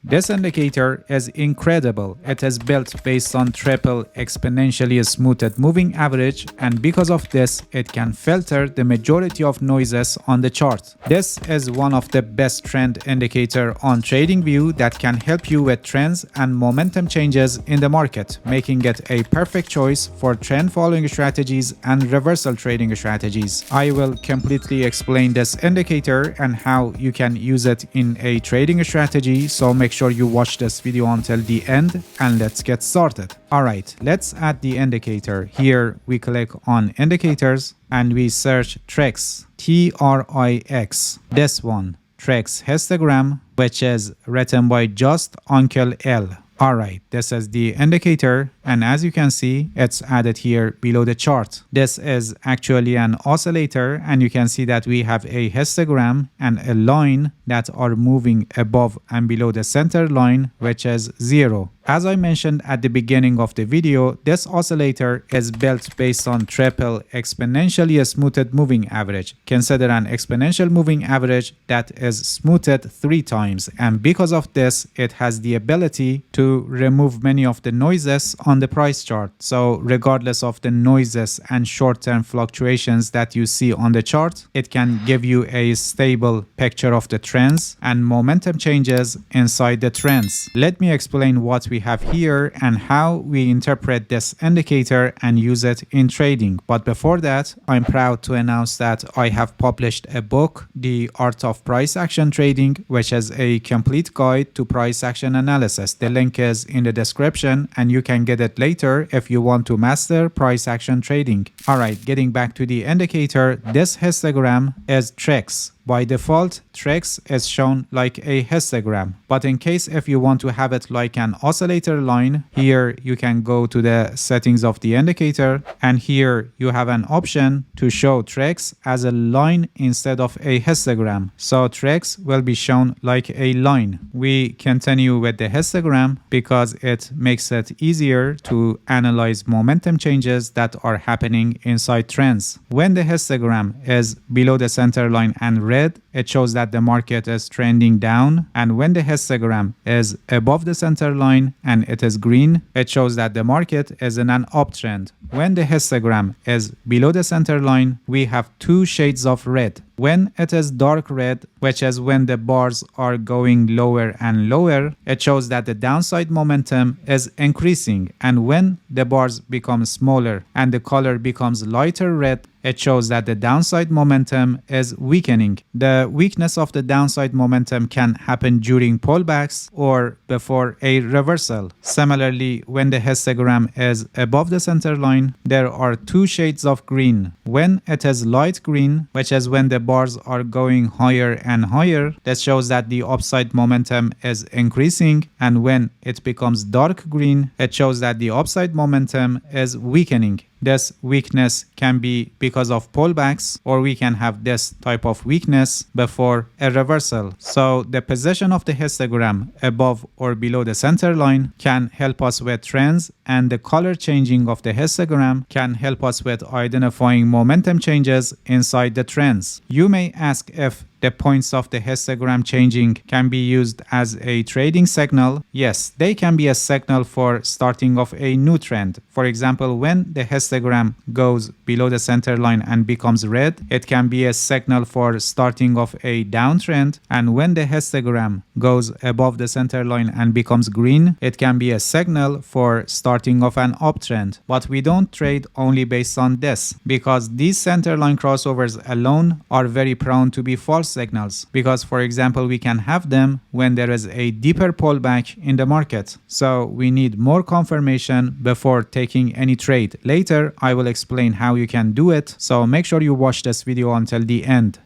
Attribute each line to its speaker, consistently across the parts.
Speaker 1: This indicator is incredible. It is built based on triple exponentially smoothed moving average, and because of this, it can filter the majority of noises on the chart. This is one of the best trend indicator on TradingView that can help you with trends and momentum changes in the market, making it a perfect choice for trend following strategies and reversal trading strategies. I will completely explain this indicator and how you can use it in a trading strategy, so make sure you watch this video until the end and let's get started. Alright, let's add the indicator. Here we click on indicators and we search TRIX, TRIX, this one, TRIX histogram, which is written by just Uncle L. Alright, this is the indicator, and as you can see, it's added here below the chart. This is actually an oscillator, and you can see that we have a histogram and a line that are moving above and below the center line, which is 0. As I mentioned at the beginning of the video, this oscillator is built based on triple exponentially smoothed moving average. Consider an exponential moving average that is smoothed 3 times, and because of this, it has the ability to remove many of the noises on the price chart. So regardless of the noises and short-term fluctuations that you see on the chart, it can give you a stable picture of the trends and momentum changes inside the trends. Let me explain what we have here and how we interpret this indicator and use it in trading. But before that, I'm proud to announce that I have published a book, The Art of Price Action Trading, which is a complete guide to price action analysis. The link is in the description and you can get it later if you want to master price action trading. Alright, getting back to the indicator, this histogram is TRIX. By default, TRIX is shown like a histogram, but in case if you want to have it like an oscillator line, here you can go to the settings of the indicator, and here you have an option to show TRIX as a line instead of a histogram. So TRIX will be shown like a line. We continue with the histogram because it makes it easier to analyze momentum changes that are happening inside trends. When the histogram is below the center line and red, it shows that the market is trending down, and when the histogram is above the center line and it is green, it shows that the market is in an uptrend. When the histogram is below the center line, we have 2 shades of red. When it is dark red, which is when the bars are going lower and lower, it shows that the downside momentum is increasing, and when the bars become smaller and the color becomes lighter red, it shows that the downside momentum is weakening. The weakness of the downside momentum can happen during pullbacks or before a reversal. Similarly, when the histogram is above the center line, there are 2 shades of green. When it is light green, which is when the bars are going higher and higher, that shows that the upside momentum is increasing, and when it becomes dark green, it shows that the upside momentum is weakening. This weakness can be because of pullbacks, or we can have this type of weakness before a reversal. So the position of the histogram above or below the center line can help us with trends, and the color changing of the histogram can help us with identifying momentum changes inside the trends. You may ask if the points of the histogram changing can be used as a trading signal. Yes, they can be a signal for starting of a new trend. For example, when the histogram goes below the center line and becomes red, it can be a signal for starting of a downtrend. And when the histogram goes above the center line and becomes green, it can be a signal for starting of an uptrend. But we don't trade only based on this, because these center line crossovers alone are very prone to be false signals, because for example we can have them when there is a deeper pullback in the market. So we need more confirmation before taking any trade. Later I will explain how you can do it, so make sure you watch this video until the end.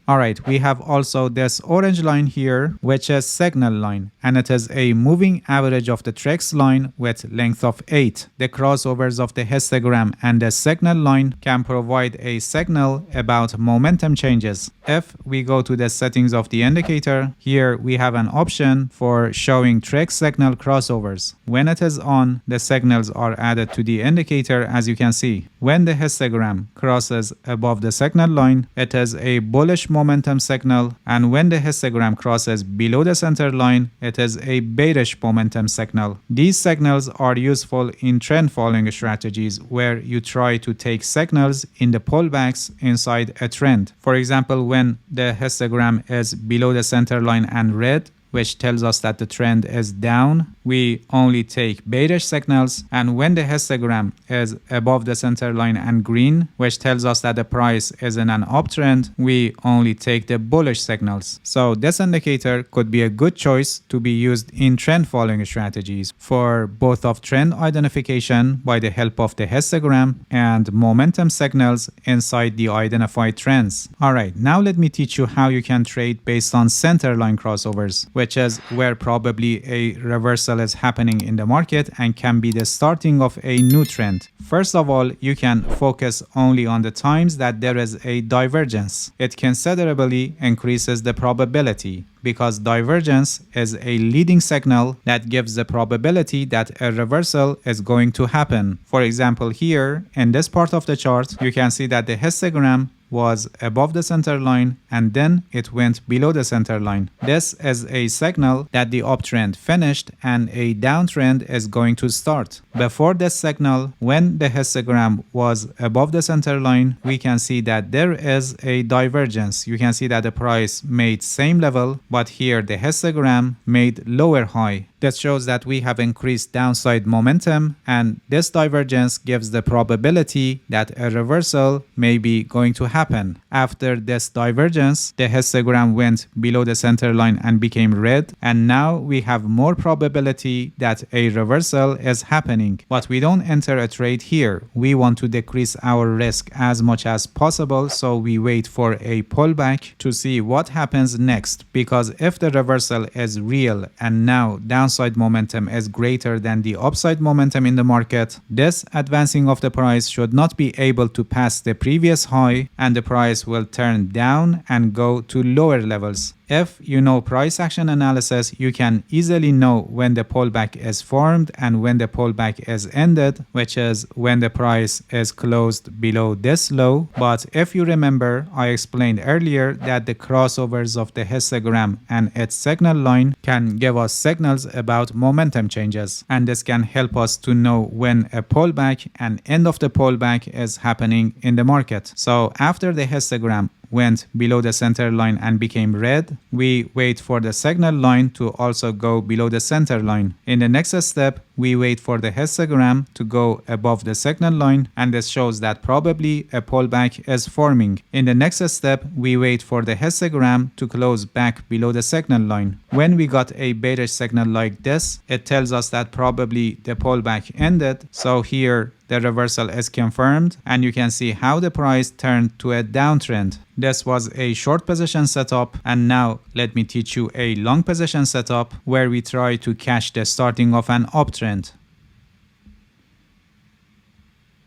Speaker 1: Alright, we have also this orange line here, which is signal line, and it is a moving average of the TRIX line with length of 8. The crossovers of the histogram and the signal line can provide a signal about momentum changes. If we go to the settings of the indicator, here we have an option for showing TRIX signal crossovers. When it is on, the signals are added to the indicator, as you can see. When the histogram crosses above the signal line, it is a bullish momentum signal, and when the histogram crosses below the center line, it is a bearish momentum signal. These signals are useful in trend following strategies where you try to take signals in the pullbacks inside a trend. For example, when the histogram is below the center line and red, which tells us that the trend is down, we only take bearish signals, and when the histogram is above the center line and green, which tells us that the price is in an uptrend, we only take the bullish signals. So this indicator could be a good choice to be used in trend following strategies for both of trend identification by the help of the histogram and momentum signals inside the identified trends. Alright, now let me teach you how you can trade based on center line crossovers, which is where probably a reversal is happening in the market and can be the starting of a new trend. First of all, you can focus only on the times that there is a divergence. It considerably increases the probability, because divergence is a leading signal that gives the probability that a reversal is going to happen. For example, here in this part of the chart, you can see that the histogram was above the center line and then it went below the center line. This is a signal that the uptrend finished and a downtrend is going to start. Before this signal, when the histogram was above the center line, we can see that there is a divergence. You can see that the price made same level, but here the histogram made lower high. That shows that we have increased downside momentum, and this divergence gives the probability that a reversal may be going to happen. After this divergence, the histogram went below the center line and became red, and now we have more probability that a reversal is happening. But we don't enter a trade here. We want to decrease our risk as much as possible, so we wait for a pullback to see what happens next, because if the reversal is real and now downside momentum is greater than the upside momentum in the market, this advancing of the price should not be able to pass the previous high, and the price will turn down and go to lower levels. If you know price action analysis, you can easily know when the pullback is formed and when the pullback is ended, which is when the price is closed below this low. But if you remember, I explained earlier that the crossovers of the histogram and its signal line can give us signals about momentum changes, and this can help us to know when a pullback and end of the pullback is happening in the market. So after the histogram went below the center line and became red, we wait for the signal line to also go below the center line. In the next step, we wait for the histogram to go above the signal line, and this shows that probably a pullback is forming. In the next step, we wait for the histogram to close back below the signal line. When we got a bearish signal like this, it tells us that probably the pullback ended. So here the reversal is confirmed, and you can see how the price turned to a downtrend. This was a short position setup, and now let me teach you a long position setup where we try to catch the starting of an uptrend.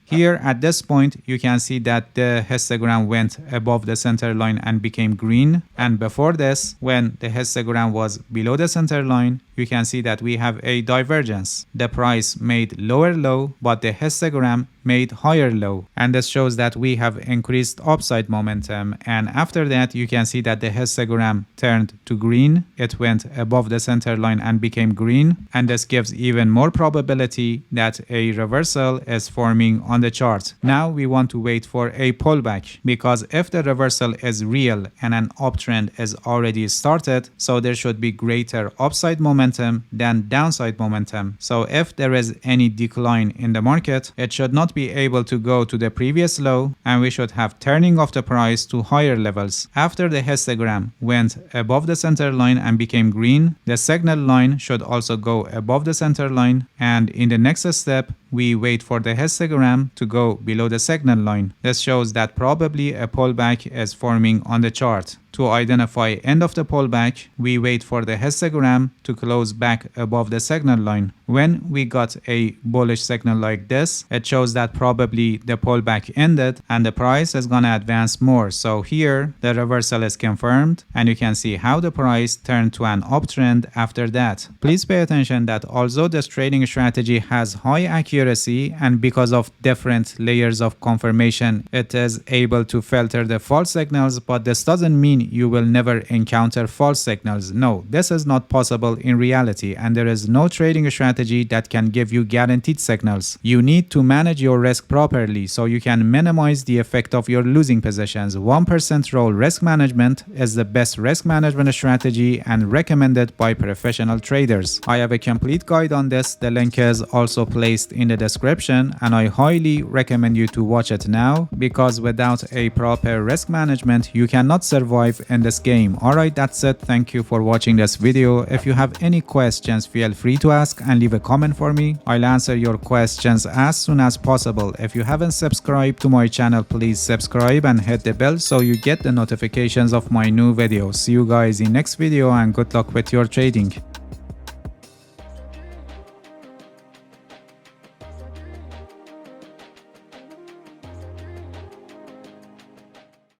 Speaker 1: Here at this point, you can see that the histogram went above the center line and became green. And before this, when the histogram was below the center line, you can see that we have a divergence. The price made lower low, but the histogram made higher low. And this shows that we have increased upside momentum. And after that, you can see that the histogram turned to green. It went above the center line and became green. And this gives even more probability that a reversal is forming on the chart. Now we want to wait for a pullback, because if the reversal is real and an uptrend is already started, so there should be greater upside momentum than downside momentum. So if there is any decline in the market, it should not be able to go to the previous low, and we should have turning of the price to higher levels. After the histogram went above the center line and became green, the signal line should also go above the center line, and in the next step, we wait for the histogram to go below the signal line. This shows that probably a pullback is forming on the chart. To identify end of the pullback, we wait for the histogram to close back above the signal line. When we got a bullish signal like this, it shows that probably the pullback ended and the price is gonna advance more. So here the reversal is confirmed, and you can see how the price turned to an uptrend after that. Please pay attention that although this trading strategy has high accuracy, and because of different layers of confirmation, it is able to filter the false signals, but this doesn't mean mean you will never encounter false signals. No, this is not possible in reality, and there is no trading strategy that can give you guaranteed signals. You need to manage your risk properly so you can minimize the effect of your losing positions. 1% rule risk management is the best risk management strategy and recommended by professional traders. I have a complete guide on this. The link is also placed in the description, and I highly recommend you to watch it now, because without a proper risk management you cannot survive in this game. Alright, that's it. Thank you for watching this video. If you have any questions, feel free to ask and leave a comment for me. I'll answer your questions as soon as possible. If you haven't subscribed to my channel, please subscribe and hit the bell so you get the notifications of my new videos. See you guys in next video, and good luck with your trading.